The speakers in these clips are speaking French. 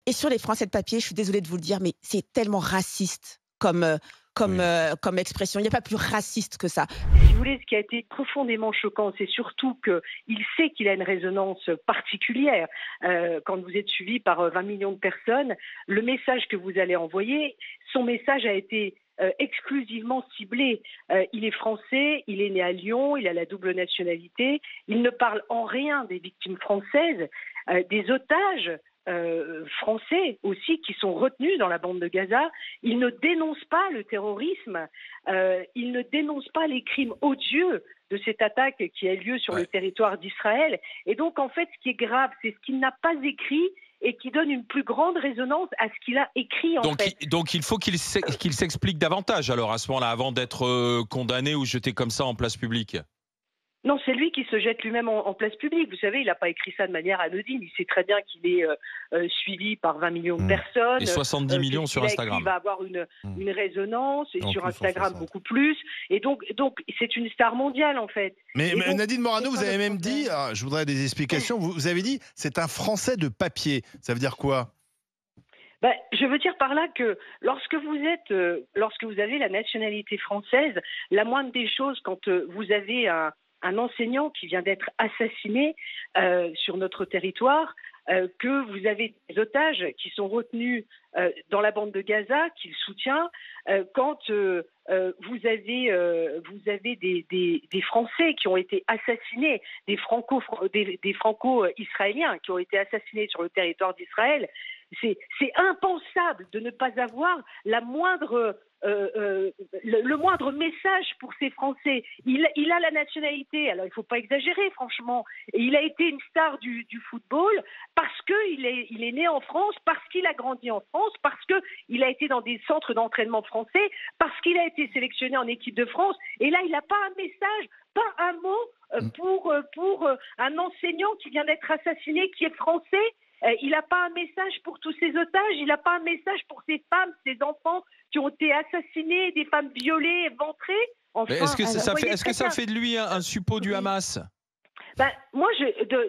Et sur les Français de papier, je suis désolée de vous le dire, mais c'est tellement raciste comme expression. Il n'y a pas plus raciste que ça. Si vous voulez, ce qui a été profondément choquant, c'est surtout qu'il sait qu'il a une résonance particulière. Quand vous êtes suivi par 20 millions de personnes, le message que vous allez envoyer, son message a été exclusivement ciblé. Il est français, il est né à Lyon, il a la double nationalité, il ne parle en rien des victimes françaises, des otages français aussi qui sont retenus dans la bande de Gaza. Il ne dénonce pas le terrorisme, il ne dénonce pas les crimes odieux de cette attaque qui a lieu sur le territoire d'Israël. Et donc, en fait, ce qui est grave, c'est ce qu'il n'a pas écrit et qui donne une plus grande résonance à ce qu'il a écrit, en fait. Donc, il faut qu'il s'explique davantage, alors, à ce moment-là, avant d'être condamné ou jeté comme ça en place publique. Non, c'est lui qui se jette lui-même en place publique. Vous savez, il n'a pas écrit ça de manière anodine. Il sait très bien qu'il est suivi par 20 millions de personnes. Et 70 millions sur Instagram. Il va avoir une résonance, et sur Instagram beaucoup plus. Et donc c'est une star mondiale, en fait. Mais donc, Nadine Morano, vous avez même dit, je voudrais des explications, vous avez dit, c'est un Français de papier. Ça veut dire quoi ? Je veux dire par là que lorsque vous avez la nationalité française, la moindre des choses, quand vous avez un enseignant qui vient d'être assassiné sur notre territoire, que vous avez des otages qui sont retenus dans la bande de Gaza, qu'il soutient, quand vous avez des Français qui ont été assassinés, des Franco-Israéliens qui ont été assassinés sur le territoire d'Israël. C'est impensable de ne pas avoir le moindre message pour ces Français. Il a la nationalité, alors il ne faut pas exagérer franchement, et il a été une star du football parce qu'il est né en France, parce qu'il a grandi en France, parce qu'il a été dans des centres d'entraînement français, parce qu'il a été sélectionné en équipe de France, et là il n'a pas un message, pas un mot pour un enseignant qui vient d'être assassiné, qui est français. Il n'a pas un message pour tous ces otages, il n'a pas un message pour ces femmes, ces enfants qui ont été assassinés, des femmes violées, éventrées. Enfin, est-ce que ça fait de lui un suppôt du Hamas ? Moi,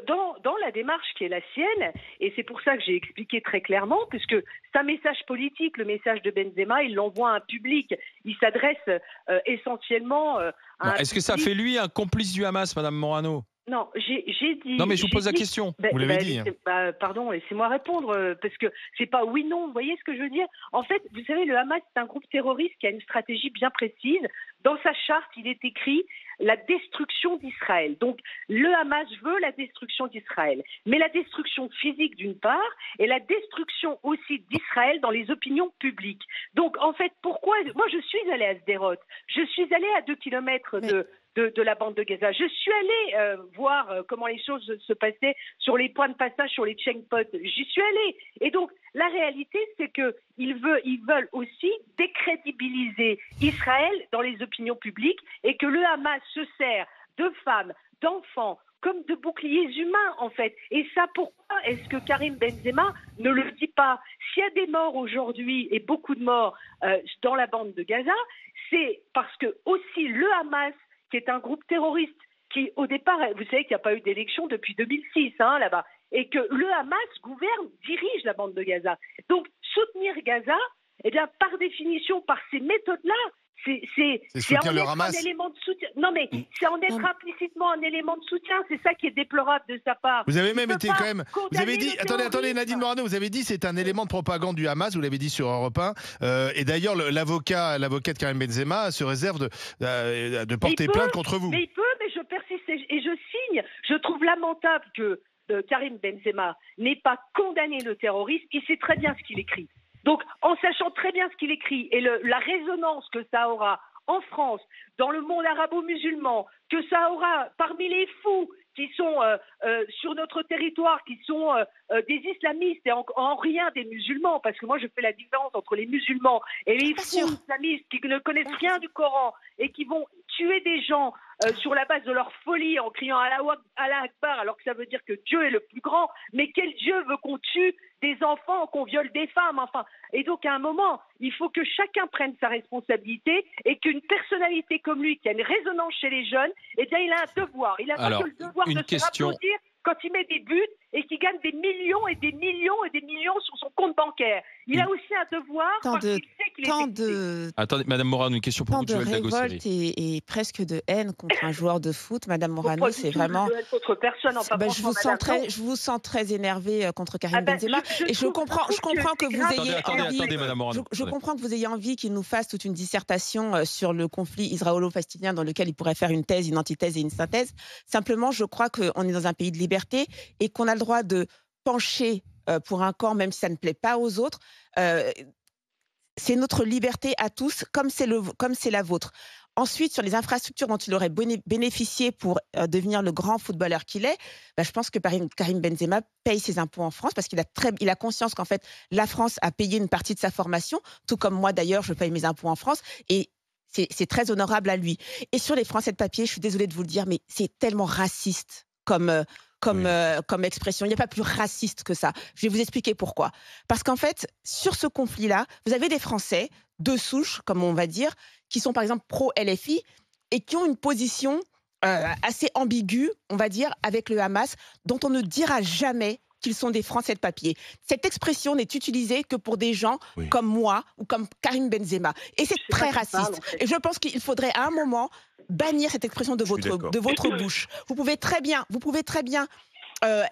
dans la démarche qui est la sienne, et c'est pour ça que j'ai expliqué très clairement, puisque c'est un message politique, le message de Benzema, il l'envoie à un public, il s'adresse essentiellement à un Est-ce que ça fait lui un complice du Hamas, Madame Morano ? Non, j'ai dit... Non, mais je vous pose la question. Vous l'avez dit. Pardon, laissez-moi répondre, parce que c'est pas oui-non, vous voyez ce que je veux dire ? En fait, vous savez, le Hamas, c'est un groupe terroriste qui a une stratégie bien précise. Dans sa charte, il est écrit la destruction d'Israël. Donc, le Hamas veut la destruction d'Israël. Mais la destruction physique, d'une part, et la destruction aussi d'Israël dans les opinions publiques. Donc, en fait, pourquoi... Moi, je suis allée à Sderot. Je suis allée à 2 kilomètres de la bande de Gaza. Je suis allée voir comment les choses se passaient sur les points de passage, sur les checkpoints. J'y suis allée. Et donc, la réalité, c'est qu'ils veulent aussi décrédibiliser Israël dans les opinions publiques et que le Hamas se sert de femmes, d'enfants, comme de boucliers humains, en fait. Et ça, pourquoi est-ce que Karim Benzema ne le dit pas ? S'il y a des morts aujourd'hui, et beaucoup de morts dans la bande de Gaza, c'est parce que aussi le Hamas, qui est un groupe terroriste, qui au départ, vous savez qu'il n'y a pas eu d'élection depuis 2006 là-bas, et que le Hamas dirige la bande de Gaza. Donc soutenir Gaza, eh bien par définition, par ces méthodes-là, c'est en être un élément de soutien. Non mais c'est en être implicitement un élément de soutien. C'est ça qui est déplorable de sa part. Vous avez même été quand même. Vous avez dit. Attendez, Nadine Morano, vous avez dit c'est un élément de propagande du Hamas. Vous l'avez dit sur Europe 1. Et d'ailleurs, l'avocat de Karim Benzema se réserve de porter plainte contre vous. Mais il peut, mais je persiste et je signe. Je trouve lamentable que Karim Benzema n'ait pas condamné le terrorisme. Il sait très bien ce qu'il écrit. Donc, en sachant très bien ce qu'il écrit et la résonance que ça aura en France, dans le monde arabo-musulman, que ça aura parmi les fous qui sont sur notre territoire, qui sont des islamistes et en rien des musulmans, parce que moi je fais la différence entre les musulmans et les fous islamistes qui ne connaissent rien du Coran et qui vont tuer des gens sur la base de leur folie en criant Allah Akbar alors que ça veut dire que Dieu est le plus grand. Mais quel Dieu veut qu'on tue des enfants, qu'on viole des femmes, enfin. Et donc à un moment, il faut que chacun prenne sa responsabilité et qu'une personnalité comme lui, qui a une résonance chez les jeunes, eh bien il a un devoir. Il a pas que le devoir de se applaudir, quand il met des buts et qu'il gagne des millions et des millions et des millions sur son compte bancaire. Il a aussi un devoir parce qu'il sait qu'il est... Attendez, Madame Morano, une question pour vous, Joël Dagosseri. Tant de révolte et presque de haine contre un joueur de foot, Madame Morano, c'est vraiment... Contre personne, enfin, je vous sens très énervée contre Karim Benzema. Et je comprends que vous ayez envie... Attendez, Madame Morano. Je comprends que vous ayez envie qu'il nous fasse toute une dissertation sur le conflit israélo-palestinien dans lequel il pourrait faire une thèse, une antithèse et une synthèse. Simplement, je crois qu'on est dans un pays de liberté et qu'on a le droit de pencher pour un camp, même si ça ne plaît pas aux autres. C'est notre liberté à tous, comme c'est la vôtre. Ensuite, sur les infrastructures dont il aurait bénéficié pour devenir le grand footballeur qu'il est, je pense que Karim Benzema paye ses impôts en France parce qu'il a conscience qu'en fait, la France a payé une partie de sa formation, tout comme moi d'ailleurs, je paye mes impôts en France. Et c'est très honorable à lui. Et sur les Français de papier, je suis désolée de vous le dire, mais c'est tellement raciste comme expression. Il n'y a pas plus raciste que ça. Je vais vous expliquer pourquoi. Parce qu'en fait, sur ce conflit-là, vous avez des Français de souche, comme on va dire, qui sont par exemple pro-LFI et qui ont une position assez ambiguë, on va dire, avec le Hamas, dont on ne dira jamais qu'ils sont des Français de papier. Cette expression n'est utilisée que pour des gens comme moi ou comme Karim Benzema. Et c'est très raciste. Et je pense qu'il faudrait à un moment bannir cette expression de votre bouche. Vous pouvez très bien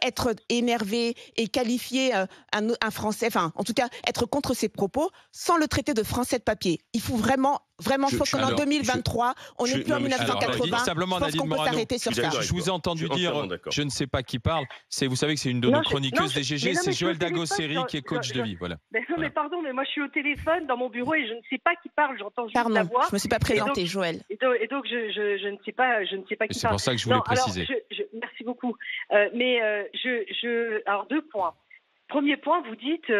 être énervé et qualifier un Français, enfin, en tout cas, être contre ses propos sans le traiter de Français de papier. Il faut vraiment qu'en 2023, on n'est plus en 1980. Simplement, je pense qu'on peut s'arrêter sur ça. Je vous ai entendu dire, je ne sais pas qui parle. Vous savez que c'est une de nos chroniqueuses des GG, c'est Joël Dagosseri qui est coach de vie. Voilà. Mais pardon, mais moi je suis au téléphone dans mon bureau et je ne sais pas qui parle. J'entends juste la voix. Je me suis pas présentée, Joël. Et donc je ne sais pas qui parle. C'est pour ça que je voulais préciser. Merci beaucoup. Alors 2 points. Premier point, vous dites,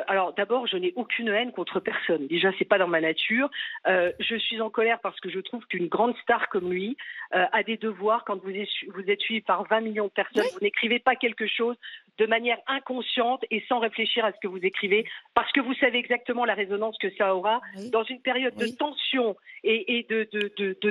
alors d'abord, je n'ai aucune haine contre personne. Déjà, c'est pas dans ma nature. Je suis en colère parce que je trouve qu'une grande star comme lui a des devoirs. Quand vous êtes suivi par 20 millions de personnes, vous n'écrivez pas quelque chose de manière inconsciente et sans réfléchir à ce que vous écrivez, parce que vous savez exactement la résonance que ça aura dans une période de tension et de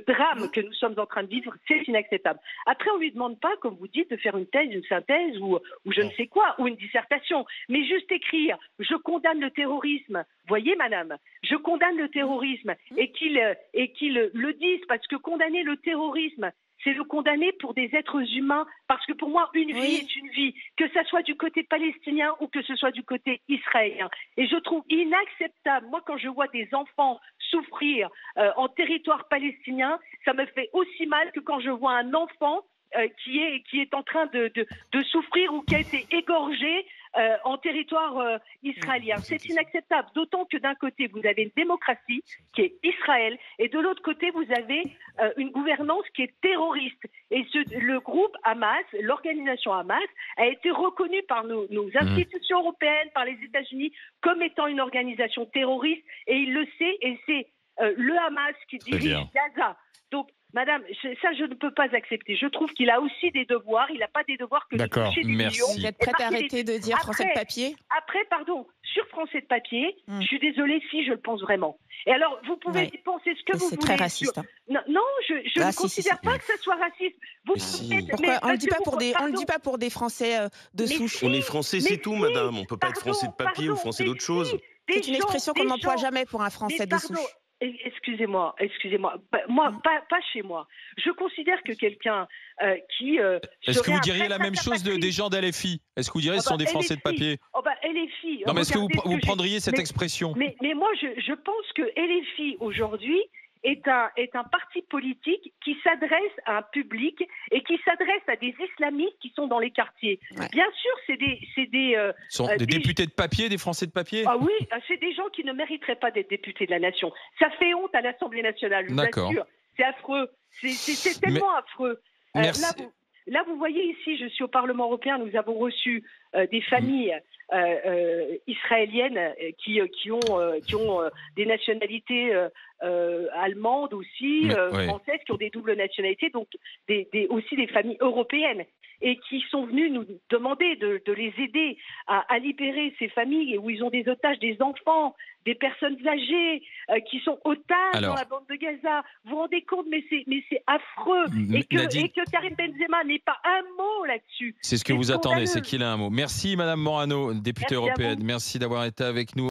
drame que nous sommes en train de vivre. C'est inacceptable. Après, on lui demande pas, comme vous dites, de faire une thèse, une synthèse ou je ne sais quoi, ou une dissertation, mais juste écrire « Je condamne le terrorisme ». Voyez, madame, je condamne le terrorisme et qu'il le dise, parce que condamner le terrorisme, c'est le condamner pour des êtres humains, parce que pour moi, une vie est une vie, que ce soit du côté palestinien ou que ce soit du côté israélien. Et je trouve inacceptable, moi, quand je vois des enfants souffrir en territoire palestinien, ça me fait aussi mal que quand je vois un enfant qui est en train de souffrir ou qui a été égorgé en territoire israélien. C'est inacceptable, d'autant que d'un côté, vous avez une démocratie qui est Israël, et de l'autre côté, vous avez une gouvernance qui est terroriste. Et le groupe Hamas, l'organisation Hamas, a été reconnue par nos institutions européennes, par les États-Unis, comme étant une organisation terroriste, et il le sait, et c'est le Hamas qui dirige Gaza. Donc, madame, ça, je ne peux pas accepter. Je trouve qu'il a aussi des devoirs. Il n'a pas des devoirs que de toucher des millions. Vous êtes prête à arrêter de dire Français de papier ? Après, pardon, sur Français de papier, je suis désolée si je le pense vraiment. Et alors, vous pouvez penser ce que vous voulez. C'est très raciste. Non, je ne considère pas que ce soit raciste. Pourquoi on ne le dit pas pour des Français de souche. On est français, c'est tout, madame. On ne peut pas être français de papier ou français d'autre chose. C'est une expression qu'on n'emploie jamais pour un Français de souche. Excusez-moi. Moi, pas chez moi. Je considère que quelqu'un qui... Est-ce que vous diriez la même chose des gens d'LFI ? Est-ce que vous diriez que ce sont des Français de papier ? LFI... Non, mais est-ce que vous prendriez cette expression ? Mais moi, je pense que LFI, aujourd'hui, est un parti politique qui s'adresse à un public et qui s'adresse à des islamistes qui sont dans les quartiers. Bien sûr, c'est des députés de papier, des Français de papier. Ah oui, c'est des gens qui ne mériteraient pas d'être députés de la nation. Ça fait honte à l'Assemblée nationale, je vous assure. C'est affreux. C'est tellement affreux. Merci. Là, vous voyez ici, je suis au Parlement européen, nous avons reçu des familles israéliennes qui ont des nationalités allemandes aussi, françaises, qui ont des doubles nationalités, donc aussi des familles européennes. et qui sont venus nous demander de les aider à libérer ces familles où ils ont des otages, des enfants, des personnes âgées qui sont otages dans la bande de Gaza. Vous vous rendez compte, mais c'est affreux. Et que Karim Benzema n'ait pas un mot là-dessus. C'est ce que vous attendez, c'est qu'il a un mot. Merci Madame Morano, députée européenne. Merci d'avoir été avec nous.